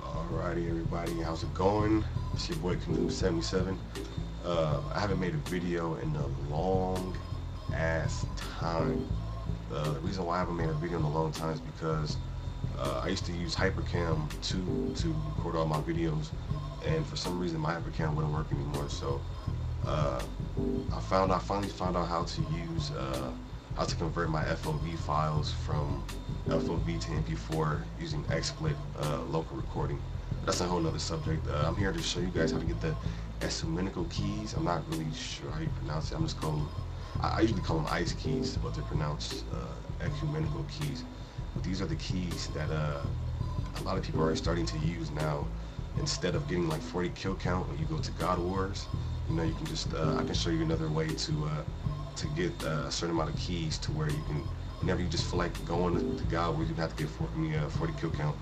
Alrighty, everybody, how's it going? It's your boy Canoe77. I haven't made a video in a long ass time. The reason why I haven't made a video in a long time is because I used to use Hypercam to record all my videos, and for some reason my Hypercam wouldn't work anymore. So I finally found out how to use how to convert my FOV files from FOV to MP4 using XSplit local recording. That's a whole nother subject. I'm here to show you guys how to get the Ecumenical keys. I'm not really sure how you pronounce it. I'm just calling them, I usually call them ICE keys, but they're pronounced Ecumenical keys. But these are the keys that a lot of people are starting to use now. Instead of getting like 40 kill count when you go to God Wars, you know, you can just I can show you another way to get a certain amount of keys to where you can, whenever you just feel like going to God Wars, you don't have to get 40 kill count.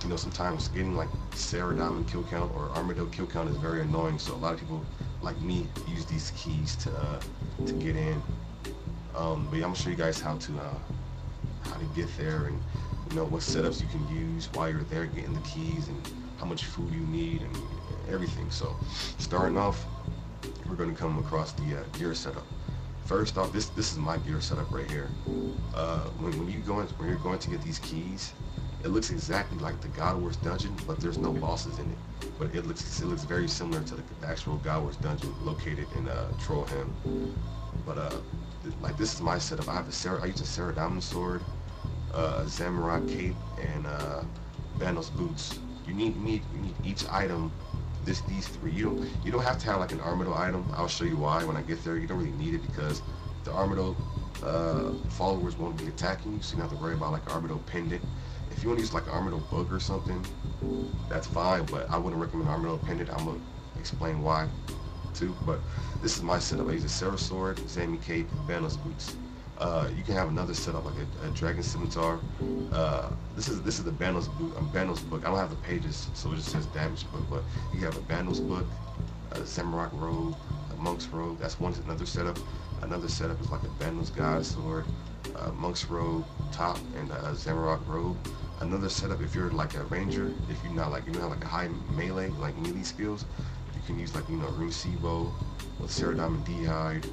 You know, sometimes getting like Saradomin kill count or Armadyl kill count is very annoying, so a lot of people like me use these keys to get in. But yeah, I'm gonna show you guys how to get there, and you know what setups you can use while you're there getting the keys, and how much food you need and everything. So starting off, we're going to come across the gear setup. First off, this is my gear setup right here. When you're going to get these keys, it looks exactly like the God Wars dungeon, but there's no bosses in it. But it looks very similar to the actual God Wars dungeon located in Trollham. But like, this is my setup. I use a Saradomin sword, a Zamorak cape, and Bandos boots. You need each item. These three. You don't have to have like an Armadyl item. I'll show you why when I get there. You don't really need it because the Armadyl followers won't be attacking you, so you don't have to worry about like Armadyl pendant. If you want to use like an Armadyl book or something, that's fine, but I wouldn't recommend Armadyl pendant. I'm gonna explain why too. But this is my setup. I use a Sarah sword, Zami cape, Bandos boots. You can have another setup like a dragon scimitar. This is the Bandos book. I don't have the pages, so it just says damage book. But you have a Bandos book, a Zamorak robe, a monk's robe. That's another setup. Another setup is like a Bandos god sword, monk's robe top, and a Zamorak robe. Another setup, if you're like a ranger, if you're not like, you don't have like a high melee skills, you can use like, you know, Rune Sibo with Saradomin D'hide,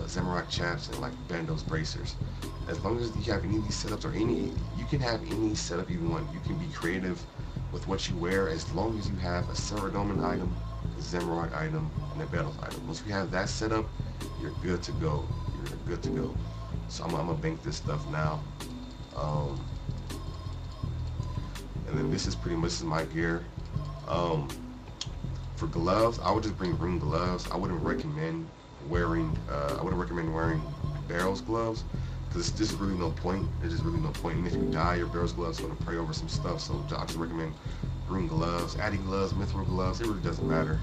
Zamorak chaps, and like Bandos bracers. As long as you have any of these setups, or you can have any setup you want. You can be creative with what you wear as long as you have a Saradomin item, a Zamorak item, and a Bandos item. Once you have that setup, you're good to go. You're good to go. So I'm gonna bank this stuff now. And then this is my gear. For gloves, I would just bring Rune gloves. I wouldn't recommend wearing Barrels gloves, because there's just really no point. There's just really no point. And if you die, your Barrels gloves are gonna pray over some stuff. So I just recommend Rune gloves, Addy gloves, Mithril gloves. It really doesn't matter.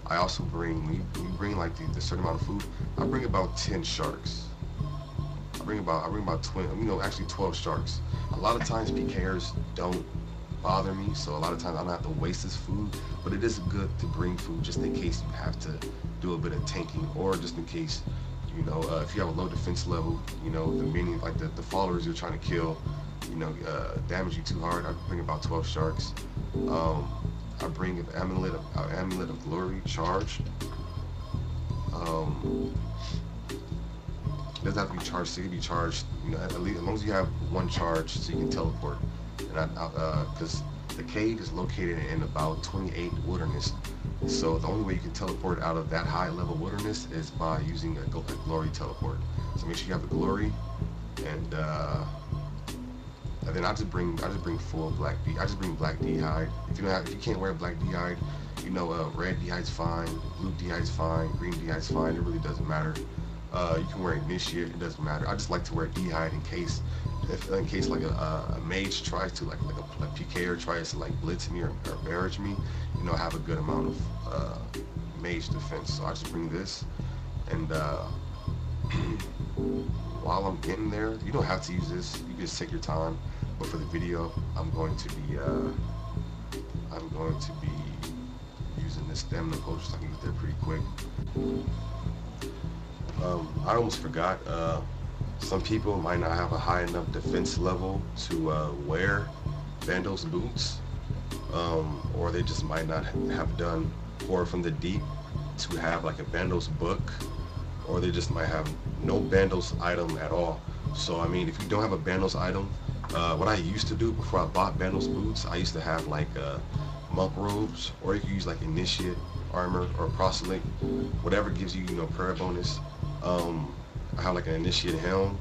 I also bring, when you bring like the certain amount of food, I bring about 10 sharks. I bring about 12 sharks. A lot of times Pkers don't bother me, so a lot of times I don't have to waste this food, but it is good to bring food just in case you have to do a bit of tanking, or just in case, you know, if you have a low defense level, you know, the followers you're trying to kill, you know, damage you too hard. I bring about 12 sharks. I bring an amulet of glory charged. It doesn't have to be charged, so it can be charged, you know, at least as long as you have one charge, so you can teleport. And because the cave is located in about 28 wilderness, so the only way you can teleport out of that high level wilderness is by using a glory teleport. So make sure you have the glory, and then I just bring full black D. I just bring black D'hide. If you can't wear black D'hide, you know, red D'hide's fine, blue D'hide's fine, green D'hide's fine. It really doesn't matter. You can wear Initiate, it doesn't matter. I just like to wear D'hide in case like a mage tries to, like a PKer tries to like blitz me or barrage me, you know, I have a good amount of, you mage defense. So I just bring this, and while I'm getting there, you don't have to use this. You can just take your time. But for the video, I'm going to be using this stamina potion so I can get there pretty quick. I almost forgot. Some people might not have a high enough defense level to wear Bandos boots, or they just might not have done Horror from the Deep to have like a Bandos book, or they just might have no Bandos item at all. So I mean, if you don't have a Bandos item, what I used to do before I bought Bandos boots, I used to have like monk robes, or you could use like initiate armor or proselyte, whatever gives you, you know, prayer bonus. I have like an initiate helm,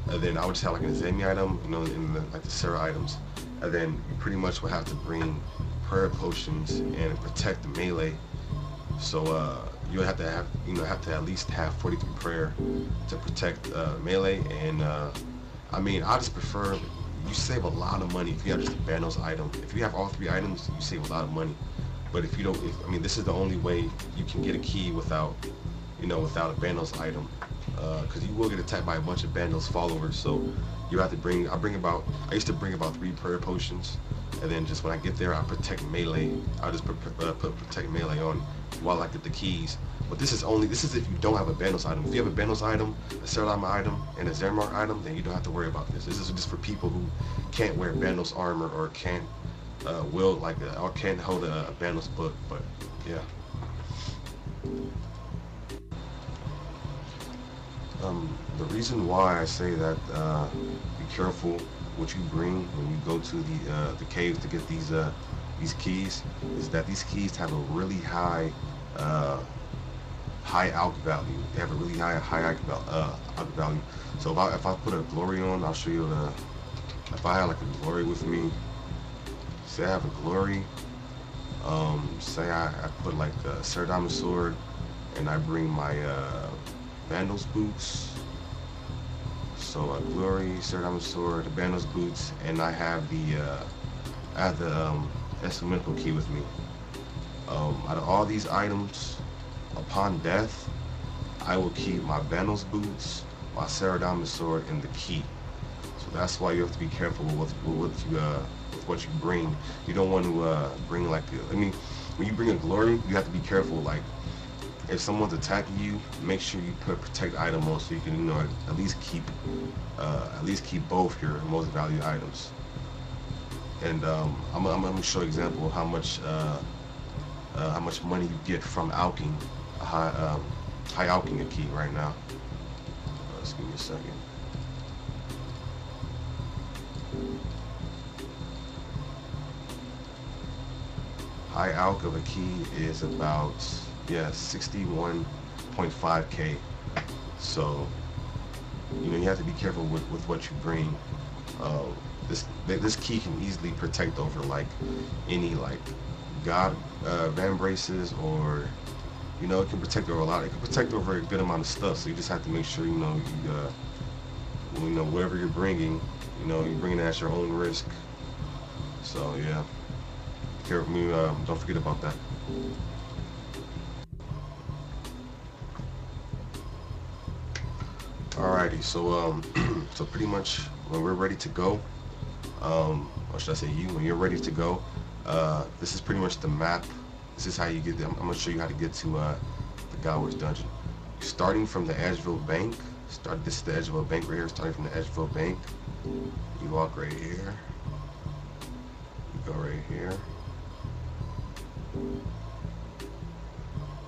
and then I would just have like an Zemi item, you know, in the, like the Sarah items, and then you pretty much would have to bring prayer potions and protect the melee. So you would have to have, you know, at least have 43 prayer to protect melee. And I mean, I just prefer, you save a lot of money if you have just a Bandos item. If you have all 3 items, you save a lot of money. But if you don't, I mean, this is the only way you can get a key without, you know, without a Bandos item, because you will get attacked by a bunch of Bandos followers. So you have to bring, I used to bring about 3 prayer potions, and then just when I get there, I protect melee. I just put protect melee on while I get the keys. But this is if you don't have a Bandos item. If you have a Bandos item, a Saradomin item, and a Zamorak item, then you don't have to worry about this. This is just for people who can't wear Bandos armor, or can't or can't hold a Bandos book. But yeah. The reason why I say that be careful what you bring when you go to the caves to get these keys is that these keys have a really high alch value. They have a really high alch value. So if I put a glory on, I'll show you if I have like a glory with me. Say I have a glory. Say I put like a Saradomin sword, and I bring my Bandos boots. So a glory, Saradomin sword, the Bandos boots, and I have the Ecumenical key with me. Out of all these items, upon death, I will keep my Bandos boots, my Saradomin sword, and the key. So that's why you have to be careful with what you bring. You don't want to bring like, I mean, when you bring a glory, you have to be careful. Like, if someone's attacking you, make sure you put protect item on so you can, you know, at least keep both your most valued items. And I'm gonna show an example of how much money you get from alching a high alching a key right now. Just give me a second. High alch of a key is about 61.5k. So you know, you have to be careful with what you bring. This key can easily protect over like any like god vambraces, or you know, it can protect over a lot. It can protect over a good amount of stuff. So you just have to make sure, you know, whatever you're bringing, you know, you're bringing it at your own risk. So yeah, be careful. Don't forget about that. Alrighty, so so pretty much when we're ready to go, or should I say when you're ready to go, this is pretty much the map. This is how you get there. I'm gonna show you how to get to the Godward's dungeon. Starting from the Edgeville Bank. This is the Edgeville Bank right here. Starting from the Edgeville Bank, you walk right here. You go right here.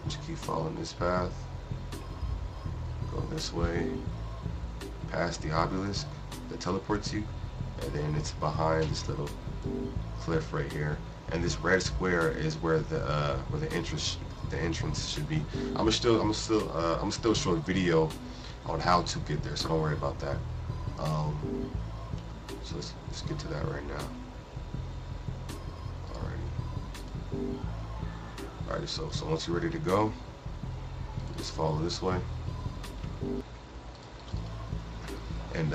Just keep following this path. Go this way, past the obelisk that teleports you, and then it's behind this little cliff right here. And this red square is where the entrance should be. I'm still show a video on how to get there, so don't worry about that. So let's get to that right now. Alrighty, so once you're ready to go, just follow this way. And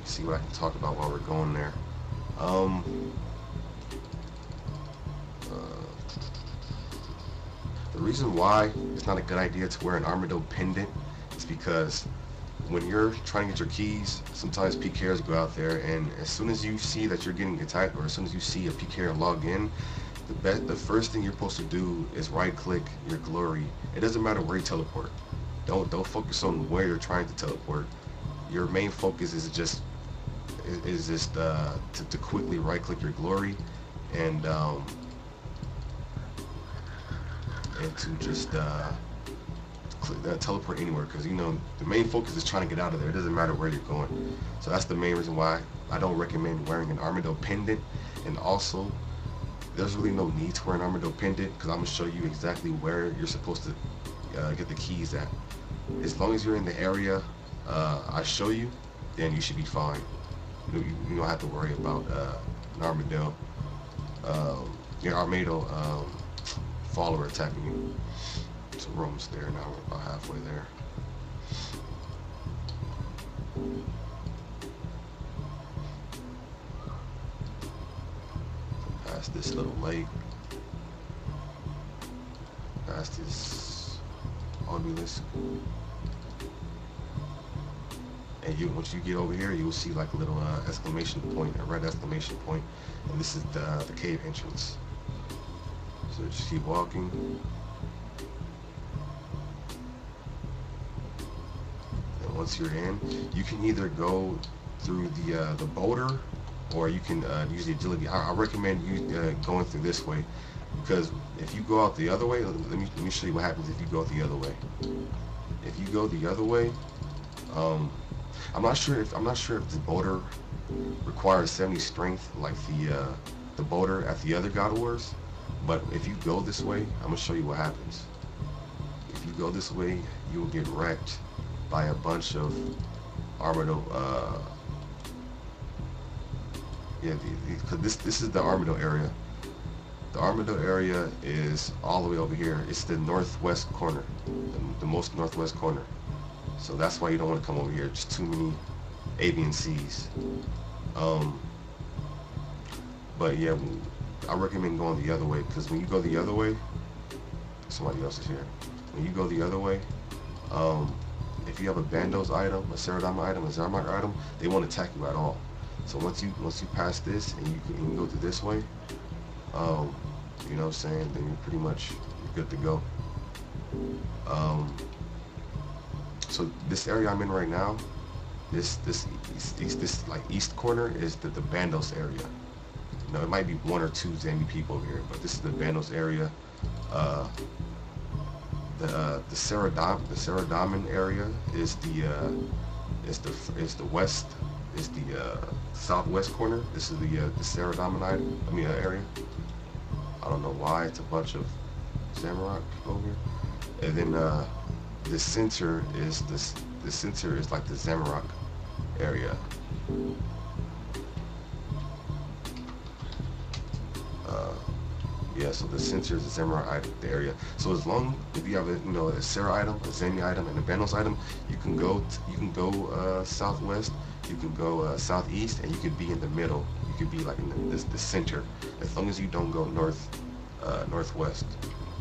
see what I can talk about while we're going there. The reason why it's not a good idea to wear an Armadyl pendant is because when you're trying to get your keys, sometimes Pkers go out there, and as soon as you see that you're getting attacked, or as soon as you see a Pker log in, the first thing you're supposed to do is right-click your glory. It doesn't matter where you teleport. Don't focus on where you're trying to teleport. Your main focus is just to quickly right-click your glory and to just teleport anywhere, because you know the main focus is trying to get out of there. It doesn't matter where you're going. So that's the main reason why I don't recommend wearing an Armadyl pendant. And also, there's really no need to wear an Armadyl pendant, because I'm going to show you exactly where you're supposed to get the keys at. As long as you're in the area I show you, then you should be fine. You don't have to worry about an Armadyl follower attacking you. So we're almost there now. We're about halfway there. Past this little lake, past this obelisk, and once you get over here, you'll see like a little exclamation point, a red exclamation point, and this is the cave entrance. So just keep walking. And once you're in, you can either go through the boulder, or you can use the agility. I recommend you going through this way, because if you go out the other way, let me show you what happens if you go the other way. If you go the other way, I'm not sure if the boulder requires 70 strength like the boulder at the other God Wars, but if you go this way, I'm gonna show you what happens. If you go this way, you will get wrecked by a bunch of Armadyl. Because this is the Armadyl area. The Armadyl area is all the way over here. It's the northwest corner, the most northwest corner. So that's why you don't want to come over here. Just too many A, B, and C's. But yeah, I recommend going the other way, because when you go the other way, somebody else is here. When you go the other way, if you have a Bandos item, a Saradomin item, a Zamorak item, they won't attack you at all. So once you pass this and you go through this way, you know what I'm saying, then you're pretty much good to go. So this area I'm in right now, this like east corner is the Bandos area. You know, it might be one or two Zami people over here, but this is the Bandos area. The Saradomin area is the southwest corner. This is the Saradomin area. I don't know why it's a bunch of Zamorak over here. And then the center is like the Zamorak area. Yeah, so the center is the Zamorak area. So as long if you have a Sarah item, a Zami item, and a Bandos item, you can go southwest, you can go southeast, and you can be in the middle. You could be like in the center, as long as you don't go northwest.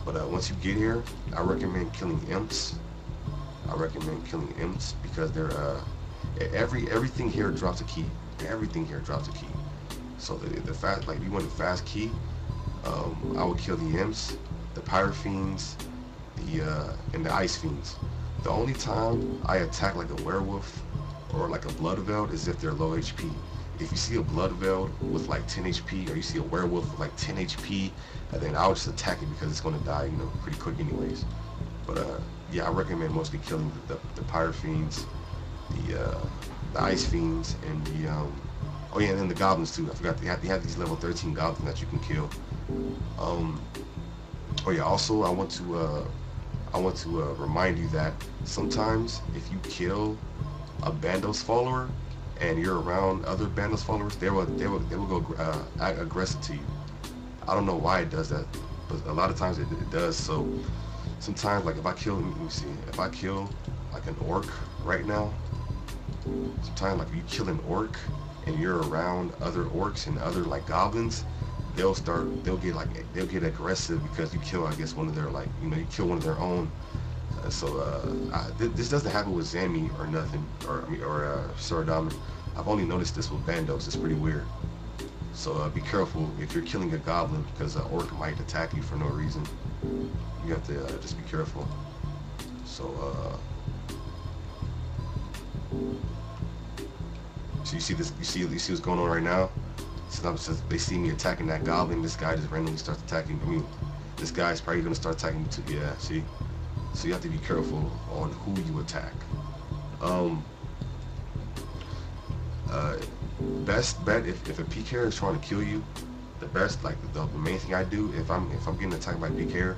But once you get here, I recommend killing imps. Because they're everything here drops a key. Everything here drops a key. So the fast, like if you want a fast key, I would kill the imps, the pyrofiends, and the ice fiends. The only time I attack like a werewolf or like a blood veiled is if they're low HP. If you see a blood veiled with like 10 HP, or you see a werewolf with like 10 HP, and then I'll just attack it because it's gonna die, pretty quick anyways. But yeah, I recommend mostly killing the pyrofiends, the ice fiends, and the oh yeah, and then the goblins too. I forgot they have these level 13 goblins that you can kill. Oh yeah, also I want to remind you that sometimes if you kill a Bandos follower and you're around other Bandos followers, they will go aggressive to you. I don't know why it does that, but a lot of times it does. So sometimes, like if I kill, let me see, if I kill like an orc right now, sometimes like if you kill an orc and you're around other orcs and other like goblins, they'll get aggressive because you kill, I guess, one of their, like, you know, you kill one of their own. This doesn't happen with Zami or nothing, or Saradomin. I've only noticed this with Bandos. It's pretty weird. So be careful if you're killing a goblin, because an orc might attack you for no reason. You have to just be careful. So so you see this, you see what's going on right now. Sometimes they see me attacking that goblin, this guy just randomly starts attacking. I mean, this guy's probably gonna start attacking me too. Yeah, see. So you have to be careful on who you attack. Best bet, if a Pkers is trying to kill you, the best, like the main thing I do if I'm getting attacked by Pkers,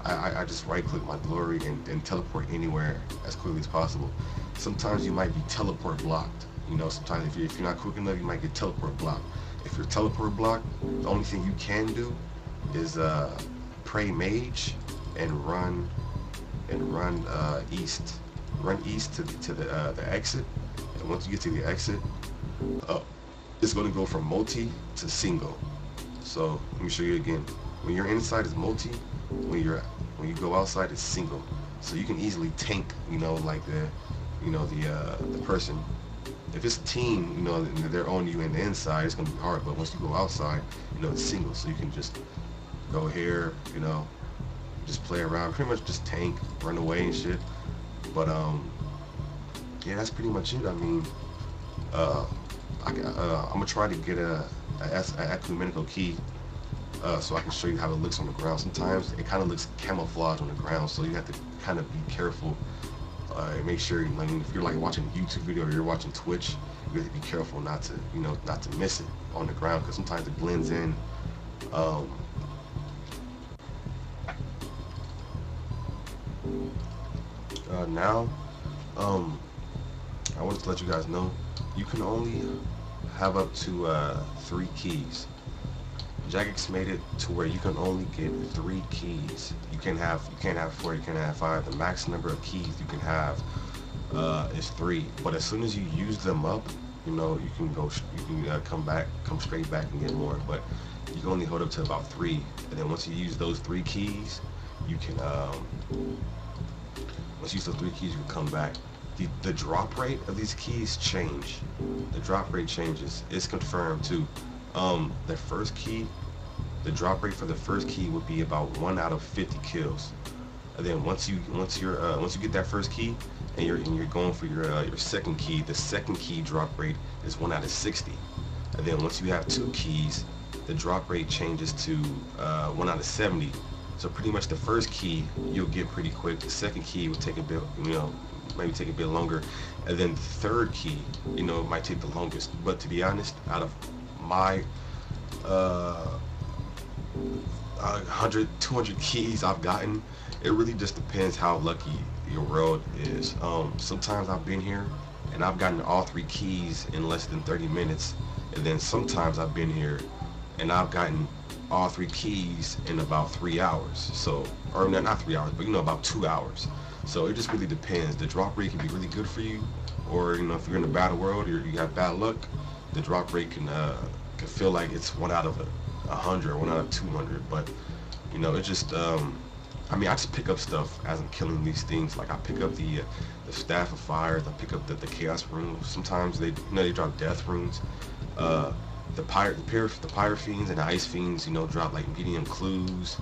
I just right click my glory and teleport anywhere as quickly as possible. Sometimes you might be teleport blocked. You know, sometimes if you're not quick enough, you might get teleport blocked. If you're teleport blocked, the only thing you can do is pray mage and run east. Run east to the exit, and once you get to the exit, it's going to go from multi to single. So let me show you again. When you're inside, it's multi. When you go outside, it's single. So you can easily tank, you know, like the person. If it's a team, you know, they're on you in the inside, it's going to be hard. But once you go outside, you know, it's single. So you can just go here, you know, just play around, pretty much just tank, run away and shit. But yeah, that's pretty much it. I mean, I'm gonna try to get an ecumenical key, so I can show you how it looks on the ground. Sometimes it kind of looks camouflage on the ground, so you have to kind of be careful and make sure, like, if you're like watching a YouTube video or you're watching Twitch, you have to be careful not to, you know, not to miss it on the ground, because sometimes it blends in. Now, I wanted to let you guys know you can only have up to 3 keys. Jagex made it to where you can only get 3 keys. You can't have 4, you can't have 5. The max number of keys you can have is 3. But as soon as you use them up, you know, you can come straight back and get more. But you can only hold up to about 3, and then once you use those 3 keys, you can once you use those 3 keys, you can come back. The drop rate of these keys change. The drop rate changes. It's confirmed too. The first key, the drop rate for the first key would be about 1 out of 50 kills. And then once you get that first key and you're going for your second key, the second key drop rate is 1 out of 60. And then once you have 2 keys, the drop rate changes to 1 out of 70. So pretty much the first key you'll get pretty quick. The second key will take a bit, you know, maybe take a bit longer, and then the third key, you know, it might take the longest. But to be honest, out of my 100, 200 keys I've gotten, it really just depends how lucky your world is. Sometimes I've been here and I've gotten all 3 keys in less than 30 minutes, and then sometimes I've been here and I've gotten all 3 keys in about 3 hours. So, or not 3 hours, but, you know, about 2 hours. So it just really depends. The drop rate can be really good for you, or, you know, if you're in a bad world or you have bad luck, the drop rate can feel like it's 1 out of 100, 1 out of 200. But, you know, it just I mean, I just pick up stuff as I'm killing these things. Like I pick up the staff of fires, I pick up the chaos runes. Sometimes they, you know, they drop death runes. The pyre fiends and the ice fiends, you know, drop like medium clues.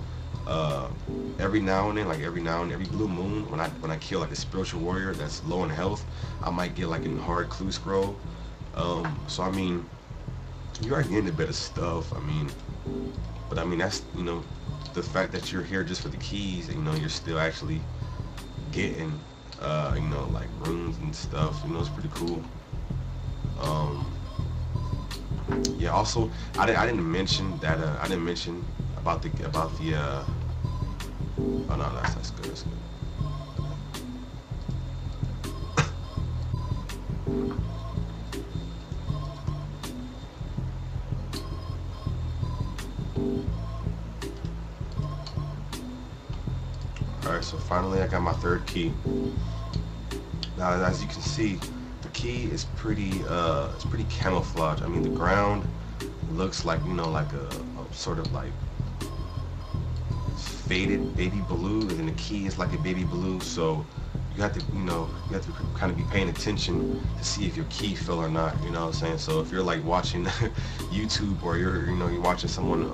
Every now and then, every blue moon, when I kill like a spiritual warrior that's low in health, I might get like a hard clue scroll. So I mean, you are getting a bit of stuff. I mean, but I mean, that's, you know, the fact that you're here just for the keys, you know, you're still actually getting you know, like runes and stuff. You know, it's pretty cool. Yeah. Also, I didn't mention that. I didn't mention about the. Oh no, that's good. That's good. Alright, so finally I got my 3rd key. Now, as you can see, the key is pretty it's pretty camouflage. I mean, the ground looks like, you know, like sort of like faded baby blue, and then the key is like a baby blue. So you have to, you have to kind of be paying attention to see if your key fell or not. You know what I'm saying? So if you're like watching YouTube, or you're watching someone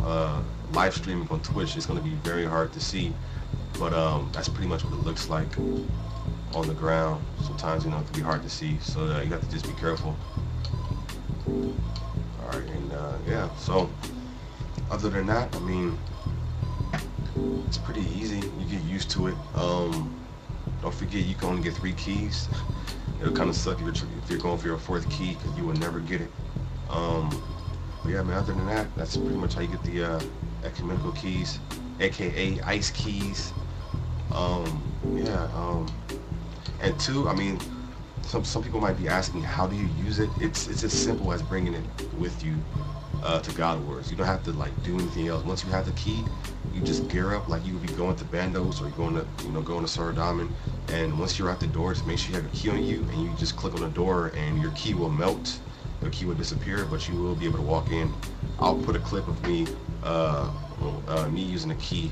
live streaming on Twitch, it's going to be very hard to see. But that's pretty much what it looks like on the ground. Sometimes it can be hard to see, so you have to just be careful. All right, and yeah. So other than that, I mean, it's pretty easy. You get used to it. Don't forget, you can only get 3 keys. It'll kind of suck if you're going for your 4th key, because you will never get it. But yeah, man, other than that, that's pretty much how you get the ecumenical keys, aka ice keys. Yeah. And 2, I mean, some people might be asking, how do you use it? It's as simple as bringing it with you to God Wars. You don't have to like do anything else. Once you have the key, you just gear up like you would be going to Bandos, or you're going to going to Saradomin. And once you're at the door, just make sure you have a key on you, and you just click on the door, and your key will melt. Your key will disappear, but you will be able to walk in. I'll put a clip of me using the key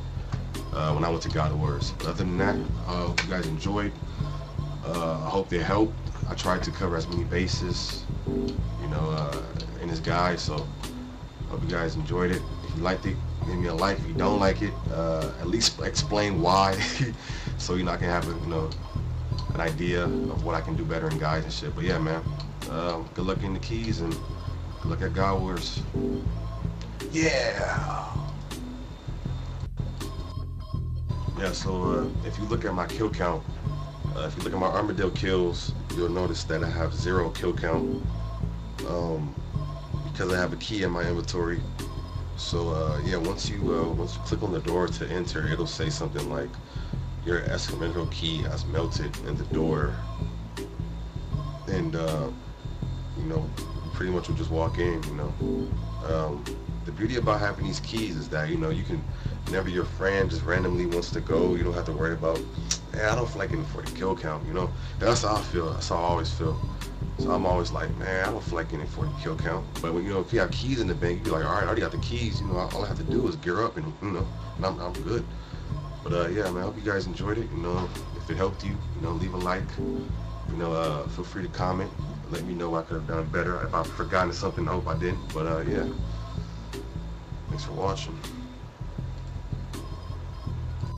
when I went to God Wars. But other than that, I hope you guys enjoyed. I hope they helped. I tried to cover as many bases, in this guide. So hope you guys enjoyed it. If you liked it, give me a like. If you don't like it, at least explain why, so you're not gonna have an idea of what I can do better in guides and shit. But yeah, man, good luck in the keys, and good luck at God Wars. Yeah. Yeah. So if you look at my kill count, if you look at my Armadyl kills, you'll notice that I have 0 kill count, because I have a key in my inventory. So yeah, once you click on the door to enter, it'll say something like, your ecumenical key has melted in the door, and you pretty much will just walk in. The beauty about having these keys is that you can, whenever your friend just randomly wants to go, you don't have to worry about, hey, I don't feel like getting 40 kill count. That's how I feel. That's how I always feel. So I'm always like, man, I don't feel like getting 40 kill count. But when, if you have keys in the bank, you're like, all right, I already got the keys. All I have to do is gear up, and and I'm good. But yeah, man, I hope you guys enjoyed it. If it helped you, leave a like. Feel free to comment. Let me know what I could have done better. If I've forgotten something, I hope I didn't. But yeah, thanks for watching.